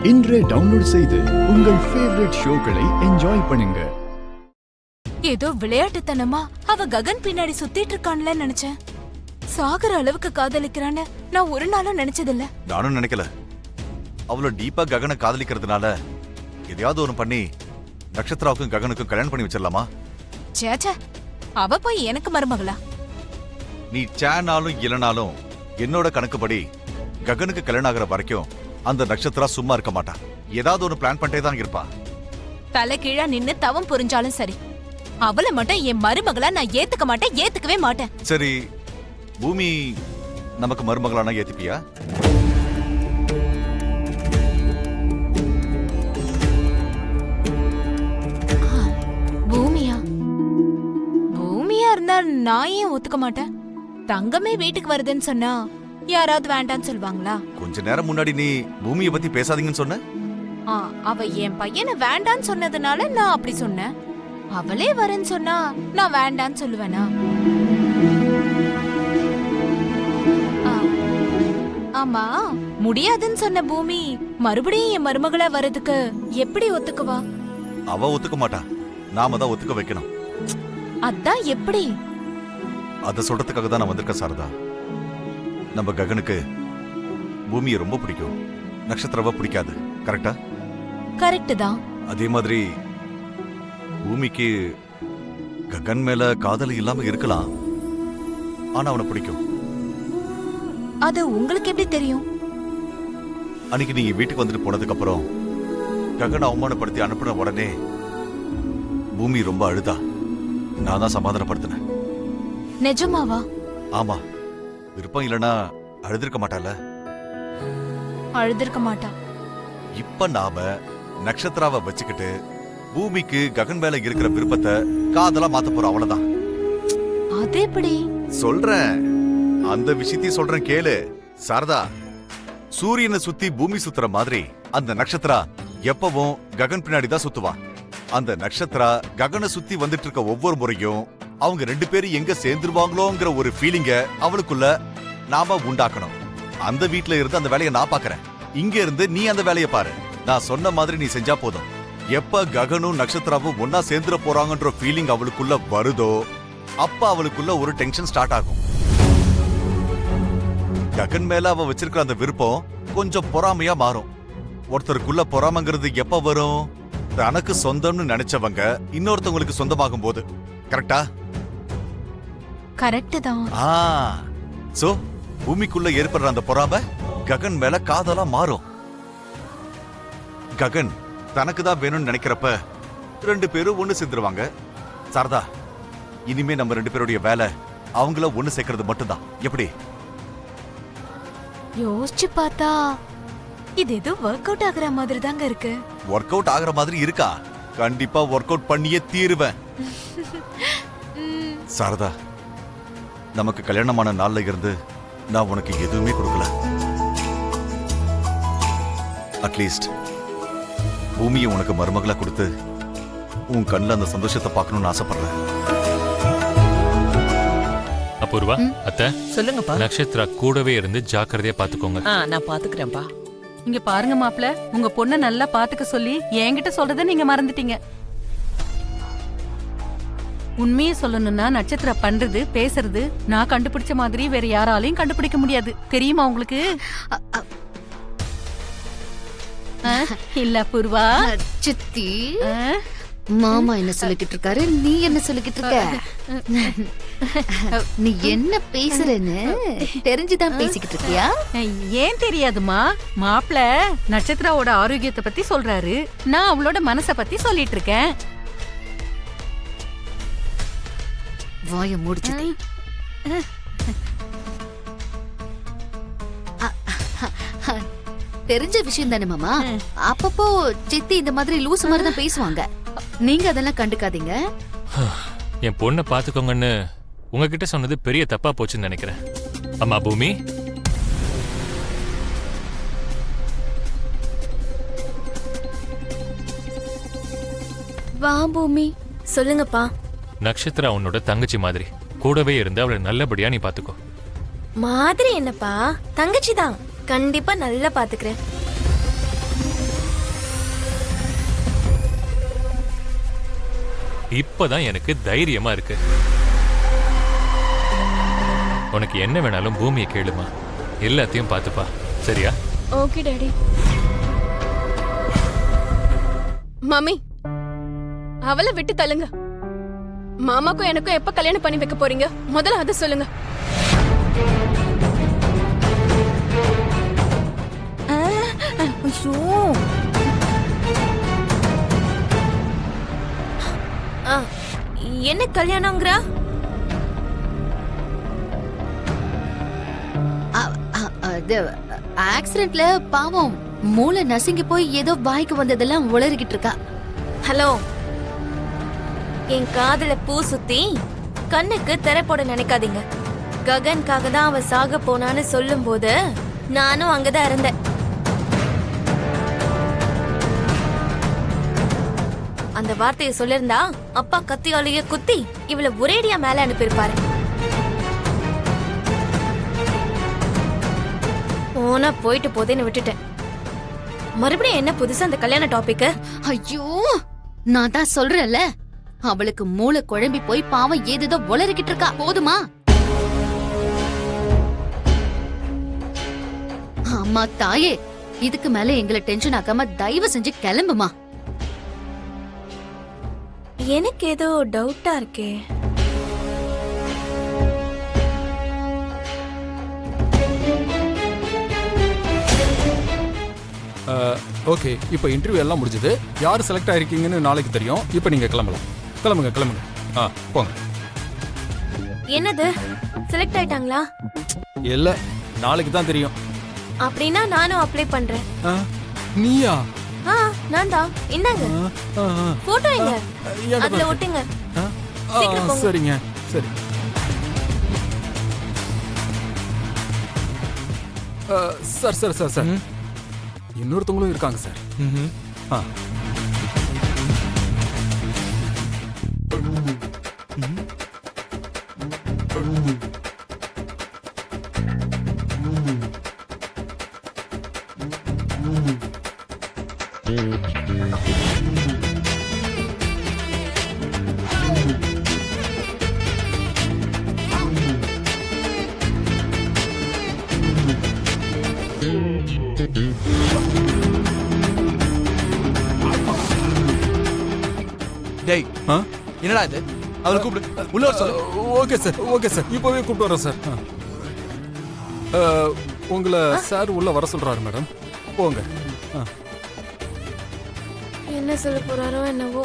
இன்றே டவுன்லோட் செய்து உங்கள் ஃபேவரட் ஷோக்களை என்ஜாய் பண்ணுங்க. ஏதோ விளையாட்டுத்தனமா அவ ககன் பின்னாடி சுத்திட்டு இருக்கான்ல நினைச்சேன். சாகர அளவுக்கு காதலிக்கிறான்னு நான் ஒரு நாளும் நினைச்சதில்ல. நானும் நினைக்கல. அவ்வளவு டீப்பா ககனை காதலிக்கிறதுனால எதையாவது ஒண்ணு பண்ணி நட்சத்திராவுக்கும் ககனுக்கும் கல்யாணம் பண்ணி வச்சிடலாமா? சேச்சே, அவ போய் எனக்கு மருமகளா? நீ சேனாலும் இல்லனாலும் என்னோட கணக்குப்படி ககனுக்கு கல்யாணம் ஆகிற வரைக்கும் அந்த நட்சத்திரா சும்மா இருக்க மாட்டா. ஏதாவது ஒண்ணு பிளான் பண்ணிட்டே தான் இருப்பா. தலை கீழா நின்னு தவம் புரிஞ்சாலும் சரி, அவளை மட்டும் என் மருமகளா நான் ஏத்துக்க மாட்டேன், ஏத்துக்கவே மாட்டேன். சரி, பூமி நமக்கு மருமகளானா ஏத்துப்பியா? பூமியா? பூமியா இருந்தா நான் ஏன் ஒத்துக்க மாட்டேன்? தங்கமே வீட்டுக்கு வருதுன்னு சொன்னா யாராவது வேண்டான்னு சொல்லுவாங்களா? கொஞ்ச நேரம் முன்னாடி நீ பூமியை பத்தி பேசாதீங்கன்னு சொன்ன. அவ என் பையனை வேண்டான்னு சொன்னதுனால நான் அப்படி சொன்னேன். அவளே வரேன்னு சொன்னா நான் வேண்டான்னு சொல்லுவேனா? ஆமா, முடியாதுன்னு சொன்ன பூமி மறுபடியும் என் மருமகளா வர்றதுக்கு எப்படி ஒத்துக்குவா? அவ ஒத்துக்க மாட்டா, நாம தான் ஒத்துக்க வைக்கணும். அதான் எப்படி? அத சொல்றதுக்காக தான் நான் வந்திருக்கேன் சாரதா. நம்ம ககனுக்கு பூமியை ரொம்ப பிடிக்கும், நட்சத்திரவ பிடிக்காது. கரெக்டா? கரெக்ட் தான். அதே மாதிரி பூமிக்கு ககன் மேல காதல் இல்லாம இருக்கலாம், ஆனா அவனை பிடிக்கும். அது உங்களுக்கு எப்படி தெரியும்? அன்னைக்கு நீங்க வீட்டுக்கு வந்துட்டு போனதுக்கு அப்புறம் ககனை அவமானப்படுத்தி அனுப்பின உடனே பூமி ரொம்ப அழுதா. நான் தான் சமாதானப்படுத்தினேன். நிஜமாவா? ஆமா, விருப்பம் இல்லனா அழுதிருக்க மாட்டால. அழுதிருக்க மாட்டா. இப்ப நாம நட்சத்திராவை வச்சுக்கிட்டு பூமிக்கு ககன் மேல இருக்கிற விருப்பத்தை காதலா மாத்த போறோம், அவ்வளவுதான். அது எப்படி? சொல்றேன், அந்த விஷயத்தையும் சொல்றேன் கேளு சாரதா. சூரியனை சுத்தி பூமி சுத்துற மாதிரி அந்த நட்சத்திரா எப்பவும் ககன் பின்னாடி தான் சுத்துவா. அந்த நட்சத்திரா ககனை சுத்தி வந்துட்டு இருக்க ஒவ்வொரு முறையும் அவங்க ரெண்டு பேரும் எங்க சேர்ந்துருவாங்களோங்கிற ஒரு ஃபீலிங்க அவளுக்குள்ள நாம உண்டாக்கணும். அந்த வீட்டுல இருந்து அந்த வேலையை நான் பாக்குறேன், இங்க இருந்து நீ அந்த வேலையை பாரு. நான் சொன்ன மாதிரி நீ செஞ்சா போதும். எப்ப ககனும் நட்சத்திராவும் ஒன்னா சேர்ந்துட போறாங்கன்ற ஃபீலிங் அவளுக்குள்ள வருதோ அப்ப அவளுக்குள்ள ஒரு டென்ஷன் ஸ்டார்ட் ஆகும். ககன் மேல அவ வச்சிருக்கிற அந்த விருப்பம் கொஞ்சம் பொறாமையா மாறும். ஒருத்தருக்குள்ள பொறாமைங்கிறது எப்ப வரும்? தனக்கு சொந்தம்னு நினைச்சவங்க இன்னொருத்தவங்களுக்கு சொந்தமாகும் போது. கரெக்டா? கரெக்ட் தான். சோ பூமிக்குள்ள ஏற்படுற அந்த பொறாமை ககன் மேல காதலா மாறும். ககன் தனக்கு தான் வேணும்னு நினைக்கிறப்ப ரெண்டு பேரும் ஒண்ணு சேர்ந்துருவாங்க. சாரதா, இனிமே நம்ம ரெண்டு பேருடைய வேலை அவங்கள ஒண்ணு சேர்க்கறது மட்டும்தான். எப்படி? யோசிச்சு பார்த்தா இது ஏதோ ஒர்க் அவுட் ஆகுற மாதிரி தாங்க இருக்கு. ஒர்க் அவுட் ஆகுற மாதிரி இருக்கா? கண்டிப்பா ஒர்க் அவுட் பண்ணியே தீருவேன். சாரதா, நமக்கு கல்யாணமான நாள்ல இருந்து நான் உனக்கு எதுவுமே கொடுக்கல. அட்லீஸ்ட் பூமியை உனக்கு மருமகளா கொடுத்து உன் கண்ணில் அந்த சந்தோஷத்தை பார்க்கணும்னு ஆசைப்படுறேன். அபூர்வா, அத்தை சொல்லுங்கப்பா. நட்சத்திரா கூடவே இருந்து ஜாக்கிரதையா பாத்துக்கோங்க. நான் பாத்துக்கிறேன்ப்பா. இங்க பாருங்க மாப்ள, உங்க பொண்ண நல்லா பாத்துக்க சொல்லி என்கிட்ட சொல்றத நீங்க மறந்துட்டீங்க. உண்மையை சொல்லணும்னா நட்சத்திரம் பண்றது பேசுறது நான் கண்டுபிடிச்ச மாதிரி வேற யாராலையும் கண்டுபிடிக்க முடியாது. தெரியுமா உங்களுக்கு? இல்ல பூர்வா சித்தி, மாமா என்ன சொல்லிக்கிட்டு இருக்காரு, நீ என்ன சொல்லிக்கிட்டு இருக்க? நீ என்ன பேசுறேன்னு தெரிஞ்சுதான் பேசிக்கிட்டு இருக்கியா? ஏன் தெரியாதுமா? மாப்ள நட்சத்திராவோட ஆரோக்கியத்தை பத்தி சொல்றாரு, நான் அவளோட மனச பத்தி சொல்லிட்டு இருக்கேன். வாய முடிச்சதே. தெரிஞ்ச விஷயம் தானே மாமா. அப்பப்போ சித்தி இந்த மாதிரி லூசு மாதிரி தான் பேசுவாங்க. நீங்க அதெல்லாம் கண்டுக்காதீங்க. என் பொண்ணை பாத்துக்கோங்கன்னு உங்ககிட்ட சொன்னது பெரிய தப்பா போச்சுன்னு நினைக்கிறேன். அம்மா பூமி, வா பூமி. சொல்லுங்கப்பா. நட்சத்திரா உன்னோட தங்கச்சி மாதிரி கூடவே இருந்து அவளை நல்லபடியா நீ பாத்துக்கோ. மாதிரி என்னப்பா, தங்கச்சி தான், கண்டிப்பா நல்லா பாத்துக்கிறேன். இப்பதான் எனக்கு தைரியமா இருக்கு. உனக்கு என்ன வேணாலும் பூமியை கேளுமா, எல்லாத்தையும் பார்த்துப்பா, சரியா? Okay daddy. மம்மி, அவளை விட்டு தள்ளுங்க. மாமாக்கும் எனக்கும் எப்ப கல்யாணம் பண்ணி வைக்க போறீங்க? முதல்ல அதை சொல்லுங்க. என்ன கல்யாணம்ங்கறா? அது ஆக்சிடென்ட்ல பாவம் மூளை நசுங்கி போய் ஏதோ வாய்க்கு வந்ததெல்லாம் உளறிக்கிட்டு இருக்கா. ஹலோ, என் காதுல பூ சுத்தி கண்ணுக்கு திரை போட நினைக்காதீங்க. ககன்காக தான் அவ சாக போனான்னு சொல்லும் போது நானும் அங்கதான் இருந்தேன். அந்த வார்த்தையை சொல்லிருந்தா அப்பா கத்தியாலேயே குத்தி இவள ஒரேடியா மேல அனுப்பியிருப்பாரு. போனா போயிட்டு போதேன்னு விட்டுட்டேன். மறுபடியும் என்ன புதுசா அந்த கல்யாண டாபிக்? ஐயோ, நான் தான் சொல்றேன்ல, அவளுக்கு மூளை குழம்பி போய் பாவம் ஏதேதோ உளறிக்கிட்டு இருக்கா. போதுமா? அம்மா தாயே, இதுக்கு மேல எங்களை டென்ஷன் ஆக்காம தயவு செஞ்சு கிளம்புமா. எனக்கு ஏதோ டவுட்டா இருக்கே. ஓகே, இப்போ இன்டர்வியூ எல்லாம் முடிஞ்சது. யார் செலக்ட் ஆயிருக்கீங்கன்னு நாளைக்கு தெரியும். இப்போ நீங்க கிளம்பலாம். கிளம்புங்க. போங்க. என்னது, செலக்ட் ஆயிட்டாங்களா? இல்ல, நாளைக்கு தான் தெரியும். அப்படின்னா நானும் அப்ளை பண்றேன். நீயா? நான் தான். இந்தாங்க போட்டோ, எங்க அதுல ஒட்டுங்க. சீக்கிரம் போங்க. சரிங்க, சரி. சார் இன்னொருத்தவங்களும் இருக்காங்க சார். டேய், என்னடா இது? அவளை கூப்பிடு, உள்ள வர சொல்லு. ஓகே சார், இப்போவே கூப்பிட்டு வரேன் சார். உங்களை சார் உள்ள வர சொல்றாரு மேடம். போங்க. என்ன சொல்ல போறாரோ என்னவோ.